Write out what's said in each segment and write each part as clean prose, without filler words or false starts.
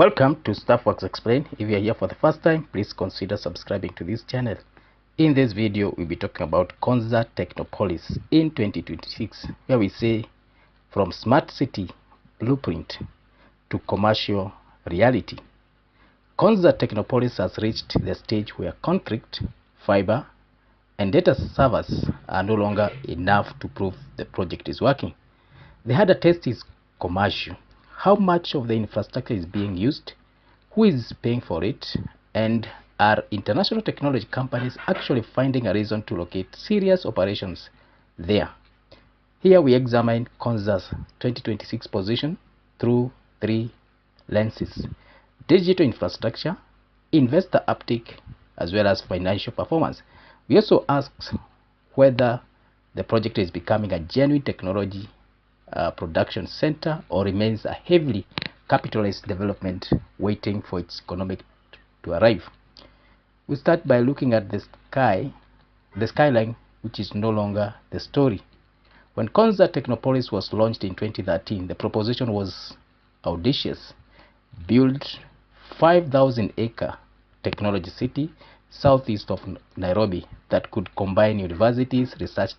Welcome to Staffworks Explained. If you are here for the first time, please consider subscribing to this channel. In this video, we'll be talking about Konza Technopolis in 2026, where we say from smart city blueprint to commercial reality. Konza Technopolis has reached the stage where concrete, fiber, and data servers are no longer enough to prove the project is working. The harder test is commercial. How much of the infrastructure is being used, who is paying for it, and are international technology companies actually finding a reason to locate serious operations there? Here we examine Konza's 2026 position through three lenses: digital infrastructure, investor uptake, as well as financial performance. We also ask whether the project is becoming a genuine technology production center or remains a heavily capitalized development waiting for its economic to arrive. We start by looking at the skyline, which is no longer the story. When Konza Technopolis was launched in 2013, the proposition was audacious: build 5,000-acre technology city southeast of Nairobi that could combine universities, research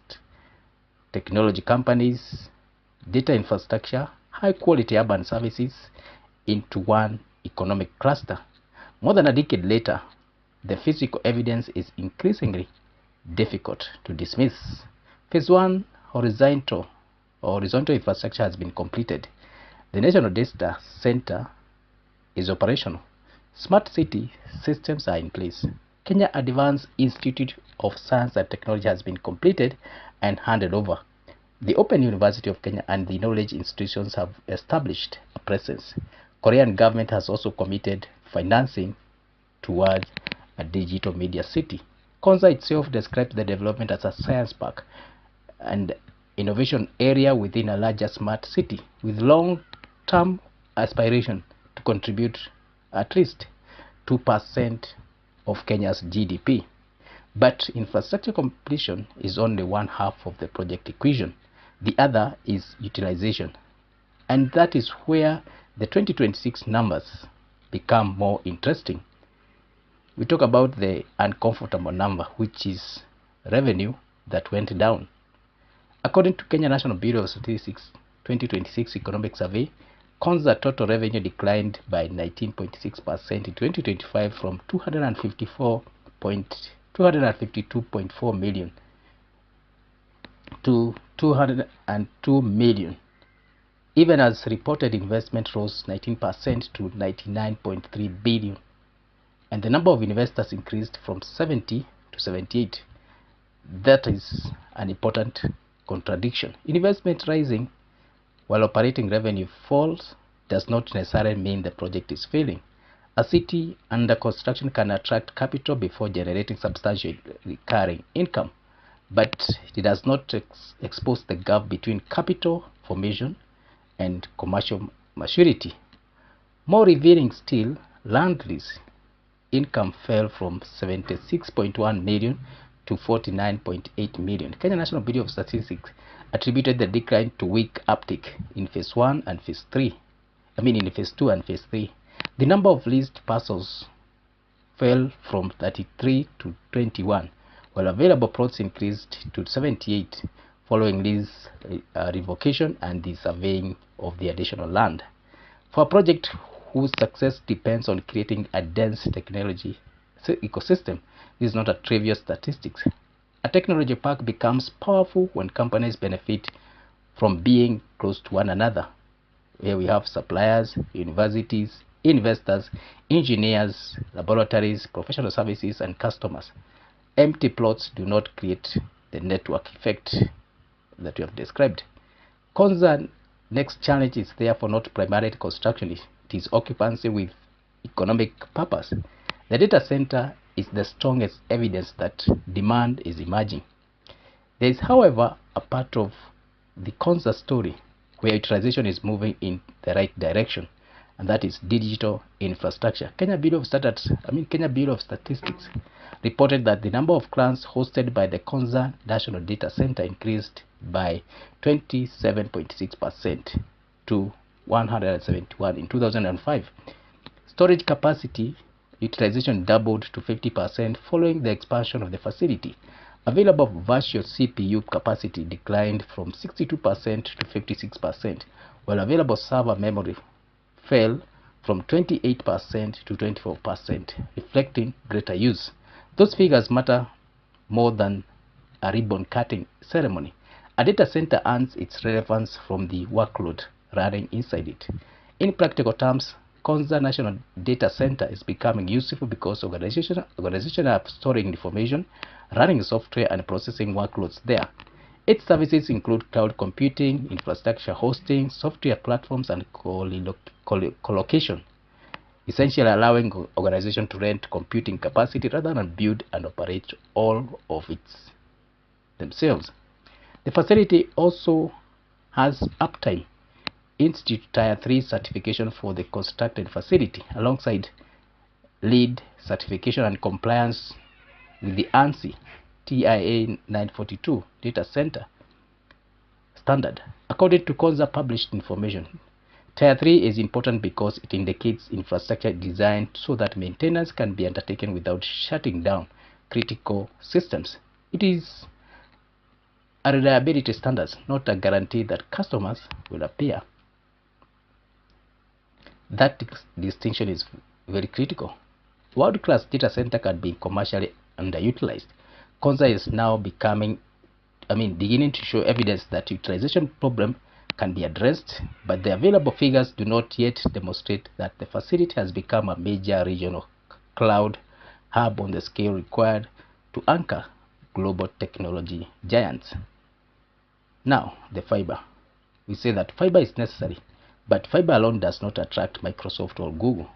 technology companies, data infrastructure, high-quality urban services into one economic cluster. More than a decade later, the physical evidence is increasingly difficult to dismiss. Phase 1 horizontal infrastructure has been completed. The National Data Center is operational. Smart city systems are in place. Kenya Advanced Institute of Science and Technology has been completed and handed over. The Open University of Kenya and the knowledge institutions have established a presence. Korean government has also committed financing towards a digital media city. Konza itself describes the development as a science park and innovation area within a larger smart city, with long-term aspiration to contribute at least 2% of Kenya's GDP. But infrastructure completion is only one half of the project equation. The other is utilization, and that is where the 2026 numbers become more interesting. We talk about the uncomfortable number, which is revenue that went down. According to Kenya National Bureau of Statistics 2026 Economic Survey, Konza total revenue declined by 19.6% in 2025 from 252.4 million to 202 million, even as reported investment rose 19% to 99.3 billion, and the number of investors increased from 70 to 78. That is an important contradiction. Investment rising while operating revenue falls does not necessarily mean the project is failing. A city under construction can attract capital before generating substantial recurring income, but it does not expose the gap between capital formation and commercial maturity. More revealing still, land lease income fell from 76.1 million to 49.8 million. Kenya National Bureau of Statistics attributed the decline to weak uptake in phase 1 and phase 3. In phase 2 and phase 3. The number of leased parcels fell from 33 to 21, while available plots increased to 78 following lease revocation and the surveying of the additional land. For a project whose success depends on creating a dense technology ecosystem, this is not a trivial statistics. A technology park becomes powerful when companies benefit from being close to one another. Here we have suppliers, universities, investors, engineers, laboratories, professional services, and customers. Empty plots do not create the network effect that we have described. Konza's next challenge is therefore not primarily construction, it is occupancy with economic purpose. The data center is the strongest evidence that demand is emerging. There is, however, a part of the Konza story where utilization is moving in the right direction, and that is digital infrastructure. Kenya Bureau of Statistics reported that the number of clients hosted by the Konza National Data Center increased by 27.6% to 171 in 2005. Storage capacity utilization doubled to 50% following the expansion of the facility. Available virtual CPU capacity declined from 62% to 56%, while available server memory fell from 28% to 24%, reflecting greater use. Those figures matter more than a ribbon cutting ceremony. A data center earns its relevance from the workload running inside it. In practical terms, Konza National Data Center is becoming useful because organizations are storing information, running software, and processing workloads there. Its services include cloud computing, infrastructure hosting, software platforms, and colocation, essentially allowing organizations to rent computing capacity rather than build and operate all of it themselves. The facility also has Uptime Institute Tier 3 certification for the constructed facility, alongside LEED certification and compliance with the ANSI TIA 942 data center standard. According to Konza published information, Tier 3 is important because it indicates infrastructure design so that maintenance can be undertaken without shutting down critical systems. It is a reliability standard, not a guarantee that customers will appear. That distinction is very critical. World-class data center can be commercially underutilized. Konza is now beginning to show evidence that utilization problem can be addressed, but the available figures do not yet demonstrate that the facility has become a major regional cloud hub on the scale required to anchor global technology giants. Now, the fiber. We say that fiber is necessary, but fiber alone does not attract Microsoft or Google.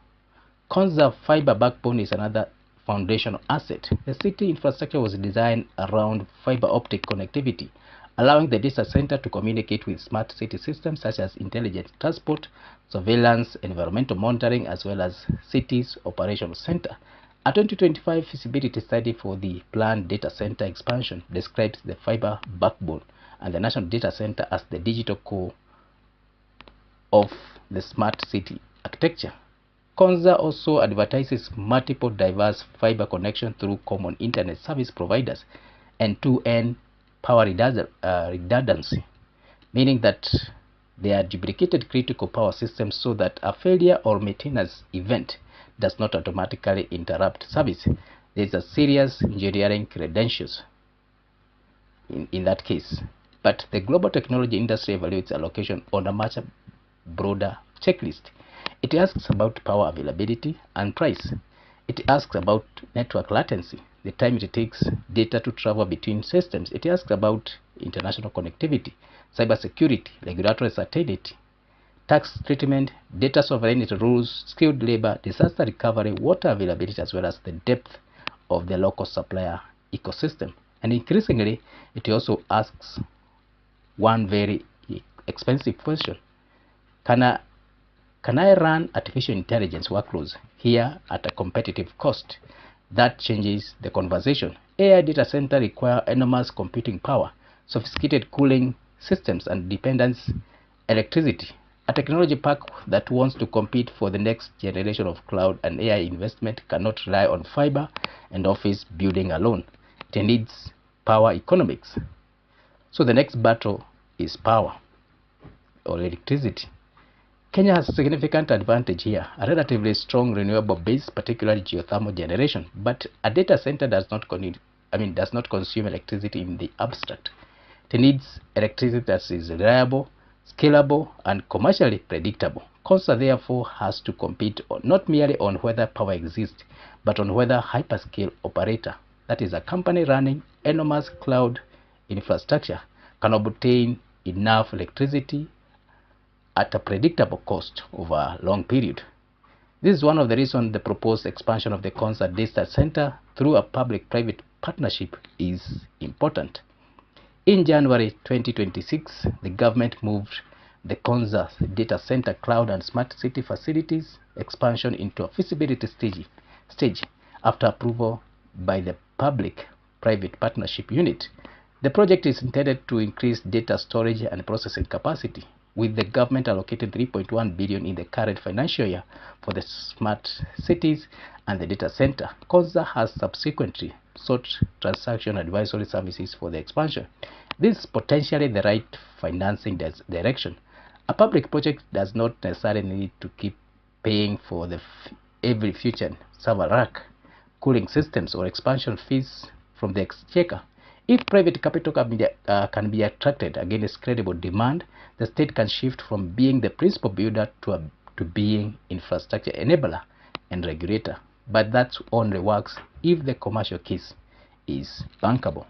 Konza fiber backbone is another foundational asset. The city infrastructure was designed around fiber optic connectivity, allowing the data center to communicate with smart city systems such as intelligent transport, surveillance, environmental monitoring, as well as cities operational center. A 2025 feasibility study for the planned data center expansion describes the fiber backbone and the national data center as the digital core of the smart city architecture. Konza also advertises multiple diverse fiber connections through common internet service providers and 2N power redundancy, meaning that they are duplicated critical power systems so that a failure or maintenance event does not automatically interrupt service. There is a serious engineering credentials in that case. But the global technology industry evaluates allocation on a much broader checklist. It asks about power availability and price. It asks about network latency, the time it takes data to travel between systems. It asks about international connectivity, cybersecurity, regulatory certainty, tax treatment, data sovereignty rules, skilled labor, disaster recovery, water availability, as well as the depth of the local supplier ecosystem. And increasingly, it also asks one very expensive question. Can I run artificial intelligence workloads here at a competitive cost? That changes the conversation. AI data center require enormous computing power, sophisticated cooling systems, and dependence electricity. A technology park that wants to compete for the next generation of cloud and AI investment cannot rely on fiber and office building alone. It needs power economics. So the next battle is power or electricity. Kenya has a significant advantage here, a relatively strong renewable base, particularly geothermal generation, but a data center does not consume electricity in the abstract. It needs electricity that is reliable, scalable, and commercially predictable. Konza therefore has to compete not merely on whether power exists, but on whether hyperscale operator, that is a company running enormous cloud infrastructure, can obtain enough electricity at a predictable cost over a long period. This is one of the reasons the proposed expansion of the Konza data center through a public-private partnership is important. In January 2026, the government moved the Konza data center cloud and smart city facilities expansion into a feasibility stage after approval by the public-private partnership unit. The project is intended to increase data storage and processing capacity, with the government allocated 3.1 billion in the current financial year for the smart cities and the data center. Konza has subsequently sought transaction advisory services for the expansion. This is potentially the right financing direction. A public project does not necessarily need to keep paying for every future server rack, cooling systems, or expansion fees from the exchequer. If private capital can be attracted against credible demand, the state can shift from being the principal builder to being infrastructure enabler and regulator. But that only works if the commercial case is bankable.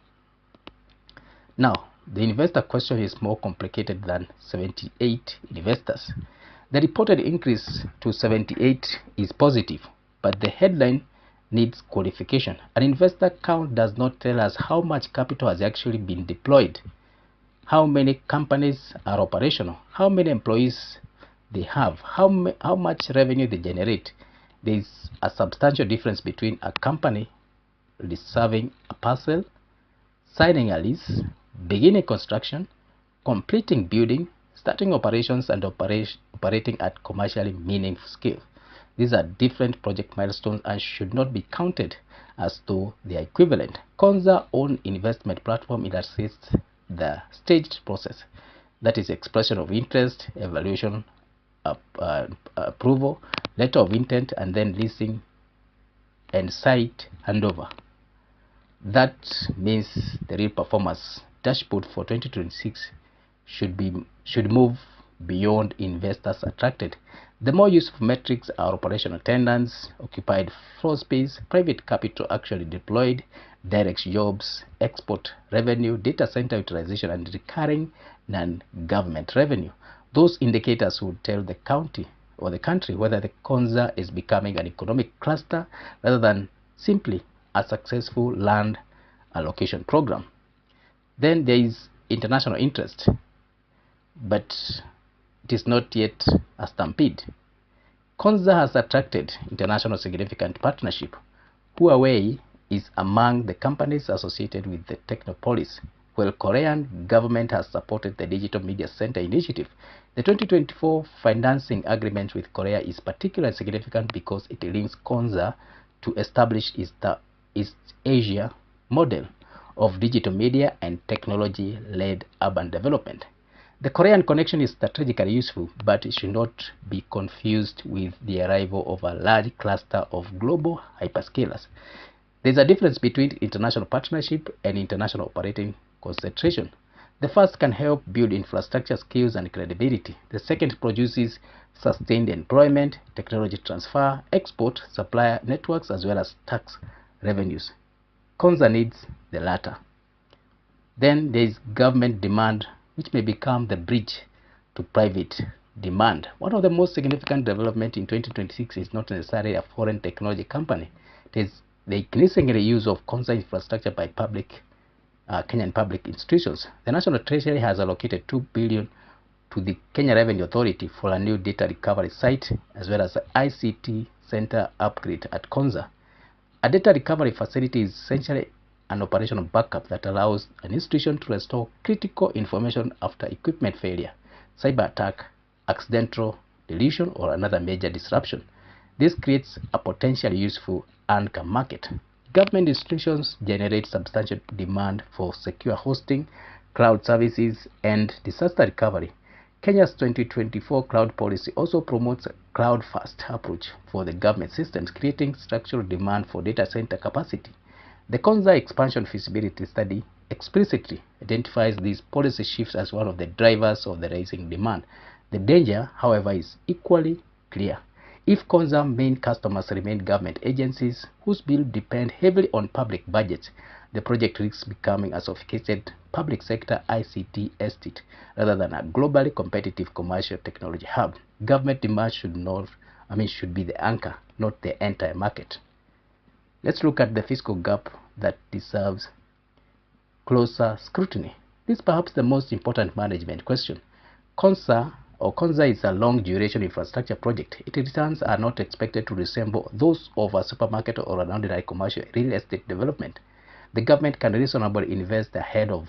Now, the investor question is more complicated than 78 investors. The reported increase to 78 is positive, but the headline needs qualification. An investor count does not tell us how much capital has actually been deployed, how many companies are operational, how many employees they have, how much revenue they generate. There is a substantial difference between a company reserving a parcel, signing a lease, beginning construction, completing building, starting operations, and operating at commercially meaningful scale. These are different project milestones and should not be counted as though they are equivalent. Konza's own investment platform illustrates the staged process. That is expression of interest, evaluation, approval, letter of intent, and then leasing and site handover. That means the real performance dashboard for 2026 should move beyond investors attracted. The more useful metrics are operational attendance, occupied floor space, private capital actually deployed, direct jobs, export revenue, data center utilization, and recurring non-government revenue. Those indicators would tell the county or the country whether the Konza is becoming an economic cluster rather than simply a successful land allocation program. Then there is international interest, but it is not yet a stampede. Konza has attracted international significant partnership. Huawei is among the companies associated with the Technopolis, while Korean government has supported the Digital Media Center initiative. The 2024 financing agreement with Korea is particularly significant because it links Konza to establish East Asia model of digital media and technology-led urban development. The Korean connection is strategically useful, but it should not be confused with the arrival of a large cluster of global hyperscalers. There is a difference between international partnership and international operating concentration. The first can help build infrastructure skills and credibility. The second produces sustained employment, technology transfer, export, supplier networks, as well as tax revenues. Konza needs the latter. Then there is government demand, which may become the bridge to private demand. One of the most significant developments in 2026 is not necessarily a foreign technology company. It is the increasing use of Konza infrastructure by Kenyan public institutions. The National Treasury has allocated 2 billion to the Kenya Revenue Authority for a new data recovery site, as well as an ICT center upgrade at Konza. A data recovery facility is essentially an operational backup that allows an institution to restore critical information after equipment failure, cyber attack, accidental deletion, or another major disruption. This creates a potentially useful anchor market. Government institutions generate substantial demand for secure hosting, cloud services, and disaster recovery. Kenya's 2024 cloud policy also promotes a cloud-first approach for the government systems, creating structural demand for data center capacity. The Konza expansion feasibility study explicitly identifies these policy shifts as one of the drivers of the rising demand. The danger, however, is equally clear. If Konza main customers remain government agencies whose bills depend heavily on public budgets, the project risks becoming a sophisticated public sector ICT estate rather than a globally competitive commercial technology hub. Government demand should be the anchor, not the entire market. Let's look at the fiscal gap that deserves closer scrutiny. This is perhaps the most important management question. Konza is a long-duration infrastructure project. Its returns are not expected to resemble those of a supermarket or an ordinary commercial real estate development. The government can reasonably invest ahead of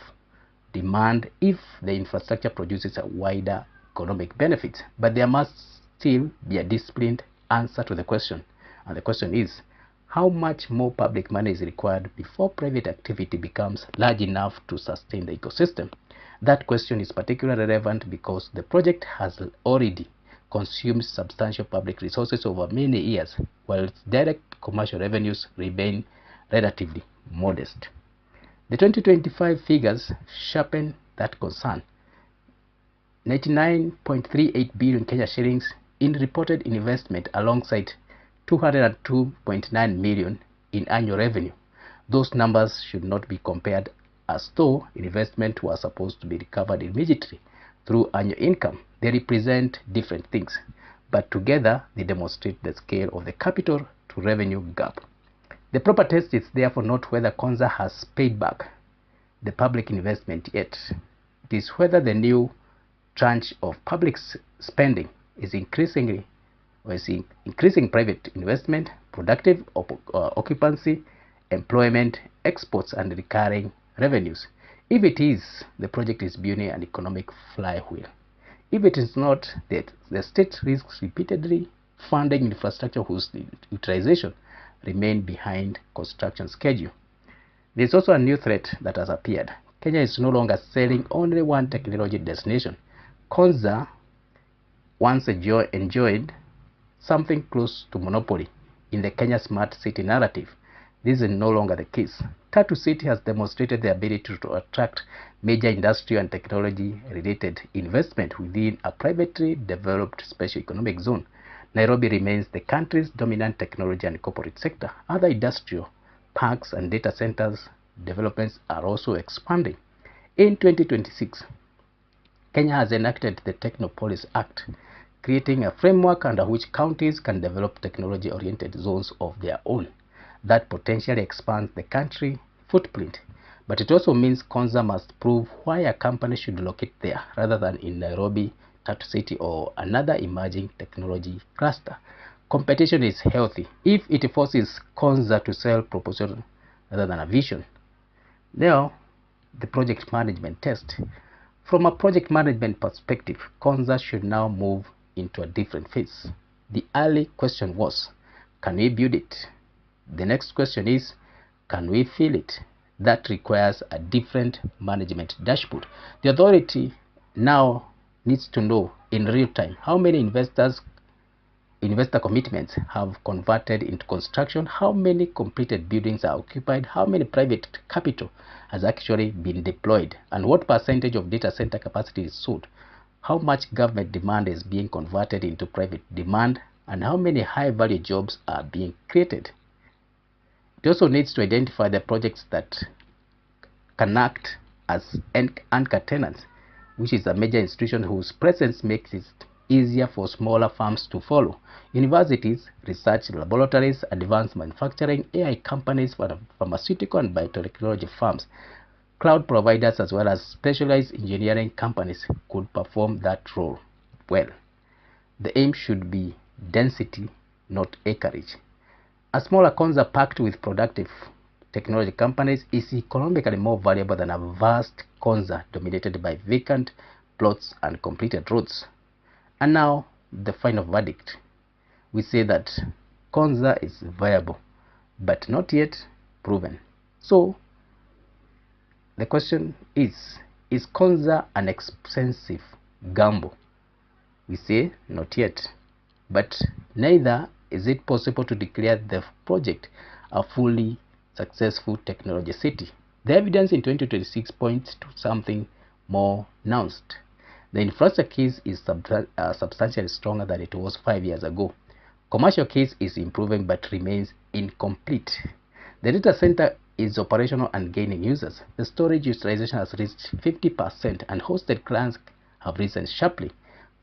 demand if the infrastructure produces a wider economic benefits, but there must still be a disciplined answer to the question. And the question is, how much more public money is required before private activity becomes large enough to sustain the ecosystem? That question is particularly relevant because the project has already consumed substantial public resources over many years, while its direct commercial revenues remain relatively modest. The 2025 figures sharpen that concern. 99.38 billion Kenya shillings in reported investment alongside 202.9 million in annual revenue. Those numbers should not be compared as though investment was supposed to be recovered immediately through annual income. They represent different things, but together they demonstrate the scale of the capital to revenue gap. The proper test is therefore not whether Konza has paid back the public investment yet. It is whether the new tranche of public spending is increasing private investment, productive occupancy, employment, exports, and recurring revenues. If it is, the project is building an economic flywheel. If it is not, the state risks repeatedly funding infrastructure whose utilization remain behind construction schedule. There is also a new threat that has appeared. Kenya is no longer selling only one technology destination. Konza once enjoyed something close to monopoly in the Kenya smart city narrative. This is no longer the case. Tatu City has demonstrated the ability to attract major industrial and technology related investment within a privately developed special economic zone. Nairobi remains the country's dominant technology and corporate sector. Other industrial parks and data centers developments are also expanding. In 2026, Kenya has enacted the Technopolis Act, creating a framework under which counties can develop technology-oriented zones of their own. That potentially expands the country footprint, but it also means Konza must prove why a company should locate there rather than in Nairobi, Tatu City, or another emerging technology cluster. Competition is healthy if it forces Konza to sell proposal rather than a vision. Now, the project management test. From a project management perspective, Konza should now move into a different phase. The early question was, can we build it? The next question is, can we feel it? That requires a different management dashboard. The authority now needs to know in real time how many investor commitments have converted into construction, how many completed buildings are occupied, how many private capital has actually been deployed, and what percentage of data center capacity is sold, how much government demand is being converted into private demand, and how many high value jobs are being created. It also needs to identify the projects that can act as anchor tenants, which is a major institution whose presence makes it easier for smaller firms to follow. Universities, research laboratories, advanced manufacturing, AI companies, pharmaceutical and biotechnology firms, cloud providers, as well as specialized engineering companies could perform that role well. The aim should be density, not acreage. A smaller Konza packed with productive technology companies is economically more valuable than a vast Konza dominated by vacant plots and completed roads. And now, the final verdict. We say that Konza is viable, but not yet proven. So, the question is Konza an expensive gamble? We say not yet, but neither is it possible to declare the project a fully successful technology city. The evidence in 2026 points to something more nuanced. The infrastructure case is substantially stronger than it was 5 years ago. Commercial case is improving but remains incomplete. The data center is operational and gaining users. The storage utilization has reached 50% and hosted clients have risen sharply.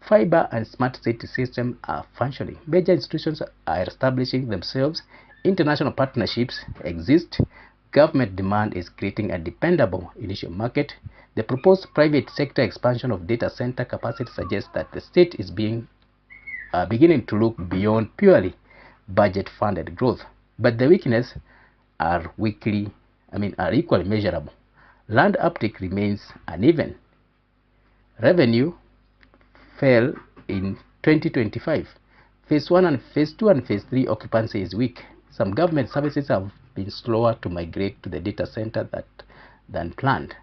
Fibre and smart city systems are functioning. Major institutions are establishing themselves. International partnerships exist. Government demand is creating a dependable initial market. The proposed private sector expansion of data center capacity suggests that the state is beginning to look beyond purely budget-funded growth. But the weaknesses are equally measurable. Land uptake remains uneven. Revenue fell in 2025. Phase 1 and Phase 2 and Phase 3 occupancy is weak. Some government services have been slower to migrate to the data center than planned.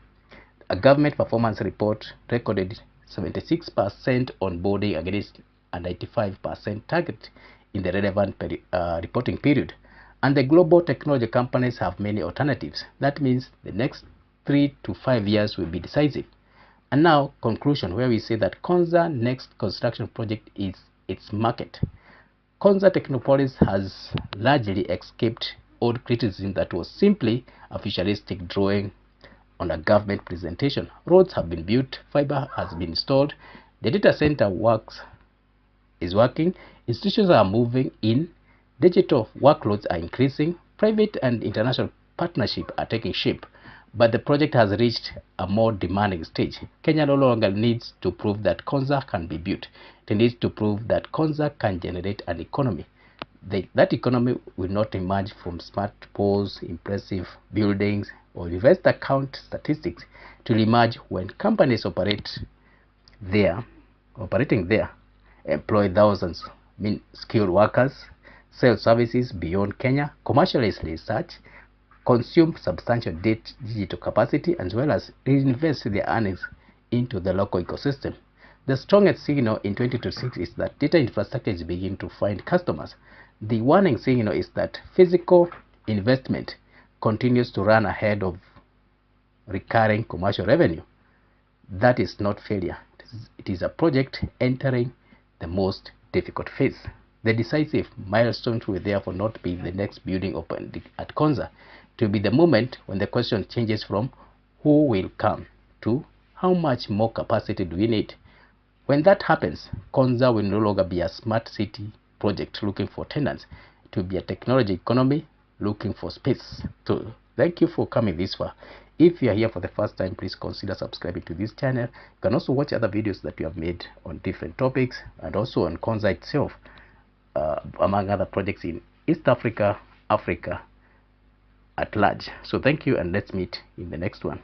A government performance report recorded 76% onboarding against a 95% target in the relevant reporting period. And the global technology companies have many alternatives. That means the next 3 to 5 years will be decisive. And now, conclusion, where we say that Konza next construction project is its market. Konza Technopolis has largely escaped old criticism that was simply a futuristic drawing on a government presentation. Roads have been built, fiber has been installed, the data center is working, institutions are moving in, digital workloads are increasing, private and international partnerships are taking shape. But the project has reached a more demanding stage. Kenya no longer needs to prove that Konza can be built. It needs to prove that Konza can generate an economy. That economy will not emerge from smart poles, impressive buildings, or reverse account statistics. It will emerge when companies operating there, employ thousands skilled workers, sell services beyond Kenya, commercialize research, consume substantial digital capacity, as well as reinvest their earnings into the local ecosystem. The strongest signal in 2026 is that data infrastructure is beginning to find customers. The warning signal is that physical investment continues to run ahead of recurring commercial revenue. That is not failure. It is a project entering the most difficult phase. The decisive milestones will therefore not be the next building opened at Konza. It will be the moment when the question changes from who will come to how much more capacity do we need. When that happens, Konza will no longer be a smart city project looking for tenants. It will be a technology economy looking for space. So thank you for coming this far. If you are here for the first time, please consider subscribing to this channel. You can also watch other videos that we have made on different topics and also on Konza itself, among other projects in East Africa, Africa at large. So thank you, and let's meet in the next one.